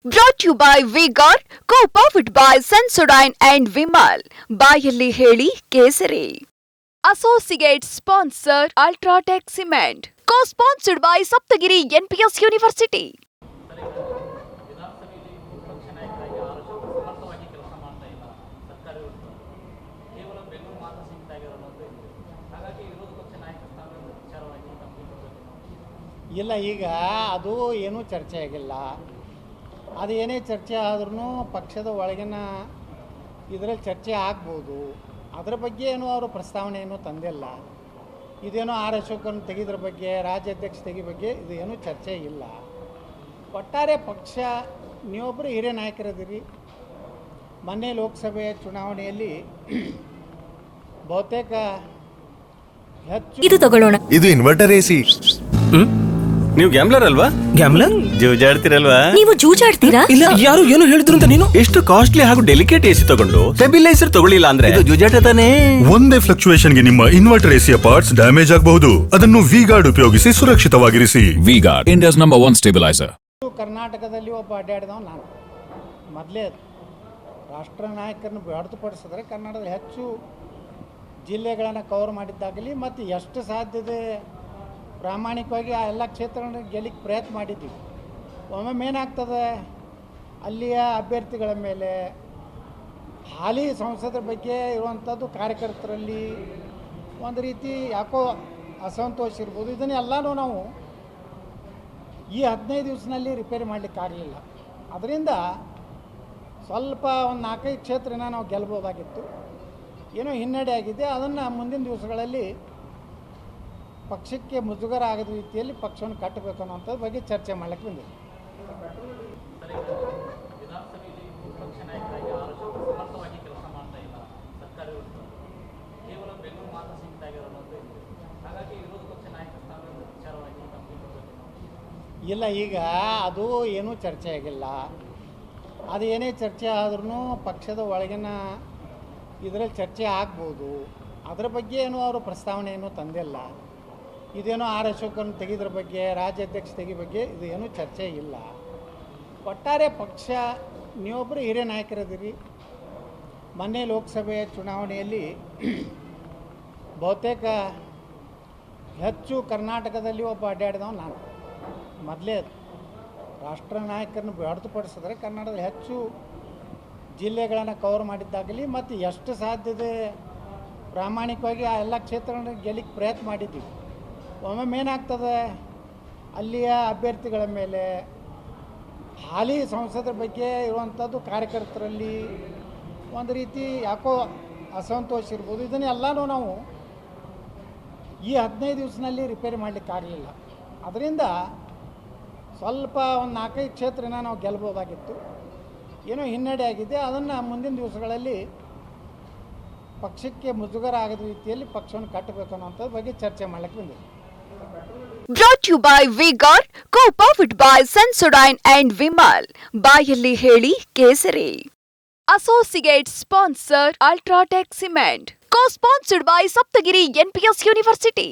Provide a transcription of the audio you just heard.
Brought to you by V-Guard, co-powered by Sensodyne and Vimal. ಬಾಯಲ್ಲಿ ಹೇಳಿ ಕೇಸರಿ. Associate sponsor Ultratech Cement. Co-sponsored by Saptagiri NPS University. ಇಲ್ಲ, ಈಗ ಅದು ಏನೂ ಚರ್ಚೆ ಆಗಿಲ್ಲ. ಅದು ಏನೇ ಚರ್ಚೆ ಆದ್ರೂ ಪಕ್ಷದ ಒಳಗಿನ ಇದರಲ್ಲಿ ಚರ್ಚೆ ಆಗ್ಬೋದು. ಅದರ ಬಗ್ಗೆ ಏನೂ ಅವರು ಪ್ರಸ್ತಾವನೆ ಏನೂ ತಂದಿಲ್ಲ. ಇದೇನೋ ಆರ್ ಅಶೋಕನ ತೆಗೆದ್ರ ಬಗ್ಗೆ, ರಾಜ್ಯಾಧ್ಯಕ್ಷ ತೆಗಿ ಬಗ್ಗೆ ಇದು ಏನೂ ಚರ್ಚೆ ಇಲ್ಲ. ಒಟ್ಟಾರೆ ಪಕ್ಷ ನೀವೊಬ್ಬರು ಹಿರಿಯ ನಾಯಕರದಿರಿ. ಮೊನ್ನೆ ಲೋಕಸಭೆ ಚುನಾವಣೆಯಲ್ಲಿ ಬಹುತೇಕ ಹೆಚ್ಚು ಇದು ತಗೊಳ್ಳೋಣ. ಇದು ಇನ್ವರ್ಟರ್ ಎಸಿ. ನೀವು ಗ್ಯಾಮ್ಲರ್ ಅಲ್ವಾ? ಗ್ಯಾಮ್ಲರ್ ಜೂಜಾಡ್ತಿರಲ್ವಾ? ನೀವು ಜೂಜಾಡ್ತೀರಾ? ಇಲ್ಲ, ಯಾರು ಏನು ಹೇಳಿದ್ರು ಅಂತ ನೀನು ಎಷ್ಟು ಕಾಸ್ಟ್ಲಿ ಹಾಗೂ ಡೆಲಿಕೇಟ್ ಎಸಿ ತಗೊಂಡು ಸ್ಟೆಬಿಲೈಸರ್ ತಗೊಳ್ಳಿಲ್ಲ ಅಂದ್ರೆ ಇದು ಜೂಜಾಟ ತಾನೇ. ಒಂದೇ ಫ್ಲಕ್ಚುಯೇಷನ್ ಗೆ ನಿಮ್ಮ ಇನ್ವರ್ಟರ್ ಎಸಿಯ ಪಾರ್ಟ್ಸ್ ಡ್ಯಾಮೇಜ್ ಆಗಬಹುದು. ಅದನ್ನು ವಿ-ಗಾರ್ಡ್ ಉಪಯೋಗಿಸಿ ಸುರಕ್ಷಿತವಾಗಿರಿಸಿ. V-Guard, India's #1 stabilizer. ಕರ್ನಾಟಕದಲ್ಲಿ ಒಬ್ಬ ಅಡ್ಡಾಡಿದವ ನಾನು. ಮೊದಲೇ ರಾಷ್ಟ್ರ ನಾಯಕರನ್ನು ಹೊರತುಪಡಿಸಿದ್ರೆ ಕನ್ನಡದಲ್ಲಿ ಹೆಚ್ಚು ಜಿಲ್ಲೆಗಳನ್ನು ಕವರ್ ಮಾಡಿದ್ದಾಗಲಿ ಮತ್ತು ಎಷ್ಟು ಸಾಧ್ಯತೆ ಪ್ರಾಮಾಣಿಕವಾಗಿ ಆ ಎಲ್ಲ ಕ್ಷೇತ್ರಗಳನ್ನು ಗೆಲ್ಲಿಕ್ಕೆ ಪ್ರಯತ್ನ ಮಾಡಿದ್ದೀವಿ. ಒಮ್ಮೊಮ್ಮೆ ಏನಾಗ್ತದೆ, ಅಲ್ಲಿಯ ಅಭ್ಯರ್ಥಿಗಳ ಮೇಲೆ ಹಾಲಿ ಸಂಸದರ ಬಗ್ಗೆ ಇರುವಂಥದ್ದು ಕಾರ್ಯಕರ್ತರಲ್ಲಿ ಒಂದು ರೀತಿ ಯಾಕೋ ಅಸಂತೋಷ ಇರ್ಬೋದು. ಇದನ್ನೆಲ್ಲನೂ ನಾವು ಈ 15 ದಿವಸದಲ್ಲಿ ರಿಪೇರಿ ಮಾಡಲಿಕ್ಕಾಗಲಿಲ್ಲ. ಅದರಿಂದ ಸ್ವಲ್ಪ ಒಂದು 4-5 ಕ್ಷೇತ್ರನ ನಾವು ಗೆಲ್ಬೋದಾಗಿತ್ತು. ಏನೋ ಹಿನ್ನಡೆ ಆಗಿದೆ. ಅದನ್ನು ಮುಂದಿನ ದಿವಸಗಳಲ್ಲಿ ಪಕ್ಷಕ್ಕೆ ಮುಜುಗರ ಆಗದ ರೀತಿಯಲ್ಲಿ ಪಕ್ಷವನ್ನು ಕಟ್ಟಬೇಕು ಅನ್ನೋಂಥದ್ರ ಬಗ್ಗೆ ಚರ್ಚೆ ಮಾಡಲಿಕ್ಕೆ ಬಂದಿದೆ. ಇಲ್ಲ, ಈಗ ಅದು ಏನೂ ಚರ್ಚೆ ಆಗಿಲ್ಲ. ಅದು ಏನೇ ಚರ್ಚೆ ಆದ್ರೂ ಪಕ್ಷದ ಒಳಗಿನ ಇದರಲ್ಲಿ ಚರ್ಚೆ ಆಗ್ಬೋದು. ಅದರ ಬಗ್ಗೆ ಏನೂ ಅವರು ಪ್ರಸ್ತಾವನೆ ಏನೂ ತಂದಿಲ್ಲ. ಇದೇನೋ ಆರ್ ಅಶೋಕನ ತೆಗೆದ್ರ ಬಗ್ಗೆ, ರಾಜ್ಯಾಧ್ಯಕ್ಷ ತೆಗಿ ಬಗ್ಗೆ ಇದು ಏನೂ ಚರ್ಚೆ ಇಲ್ಲ. ಒಟ್ಟಾರೆ ಪಕ್ಷ ನೀವೊಬ್ಬರು ಹಿರಿಯ ನಾಯಕರದಿರಿ. ಮೊನ್ನೆ ಲೋಕಸಭೆ ಚುನಾವಣೆಯಲ್ಲಿ ಬಹುತೇಕ ಹೆಚ್ಚು ಕರ್ನಾಟಕದಲ್ಲಿ ಒಬ್ಬ ಅಡ್ಡಾಡಿದವ ನಾನು. ಮೊದಲೇ ರಾಷ್ಟ್ರ ನಾಯಕರನ್ನು ಹೊರತುಪಡಿಸಿದ್ರೆ ಕನ್ನಡದಲ್ಲಿ ಹೆಚ್ಚು ಜಿಲ್ಲೆಗಳನ್ನು ಕವರ್ ಮಾಡಿದ್ದಾಗಲಿ ಮತ್ತು ಎಷ್ಟು ಸಾಧ್ಯತೆ ಪ್ರಾಮಾಣಿಕವಾಗಿ ಆ ಎಲ್ಲ ಕ್ಷೇತ್ರಗಳನ್ನು ಗೆಲ್ಲಿಕ್ಕೆ ಪ್ರಯತ್ನ ಮಾಡಿದ್ದೀವಿ. ಒಮ್ಮೊಮ್ಮೆ ಏನಾಗ್ತದೆ, ಅಲ್ಲಿಯ ಅಭ್ಯರ್ಥಿಗಳ ಮೇಲೆ ಹಾಲಿ ಸಂಸದರ ಬಗ್ಗೆ ಇರುವಂಥದ್ದು ಕಾರ್ಯಕರ್ತರಲ್ಲಿ ಒಂದು ರೀತಿ ಯಾಕೋ ಅಸಂತೋಷ ಇರ್ಬೋದು. ಇದನ್ನೆಲ್ಲನೂ ನಾವು ಈ 15 ದಿವಸದಲ್ಲಿ ರಿಪೇರಿ ಮಾಡಲಿಕ್ಕಾಗಲಿಲ್ಲ. ಅದರಿಂದ ಸ್ವಲ್ಪ ಒಂದು 4-5 ಕ್ಷೇತ್ರನ ನಾವು ಗೆಲ್ಬೋದಾಗಿತ್ತು. ಏನೋ ಹಿನ್ನಡೆ ಆಗಿದೆ. ಅದನ್ನು ಮುಂದಿನ ದಿವಸಗಳಲ್ಲಿ ಪಕ್ಷಕ್ಕೆ ಮುಜುಗರ ಆಗದ ರೀತಿಯಲ್ಲಿ ಪಕ್ಷವನ್ನು ಕಟ್ಟಬೇಕು ಅನ್ನೋಂಥದ್ರ ಬಗ್ಗೆ ಚರ್ಚೆ ಮಾಡಲಿಕ್ಕೆ ಬಂದಿದೆ. Brought to you by V-Guard, co-powered by Sensodyne and Vimal. ಬಾಯಲ್ಲಿ ಹೇಳಿ ಕೇಸರಿ. Associate sponsor Ultratech Cement. Co-sponsored by Saptagiri NPS University.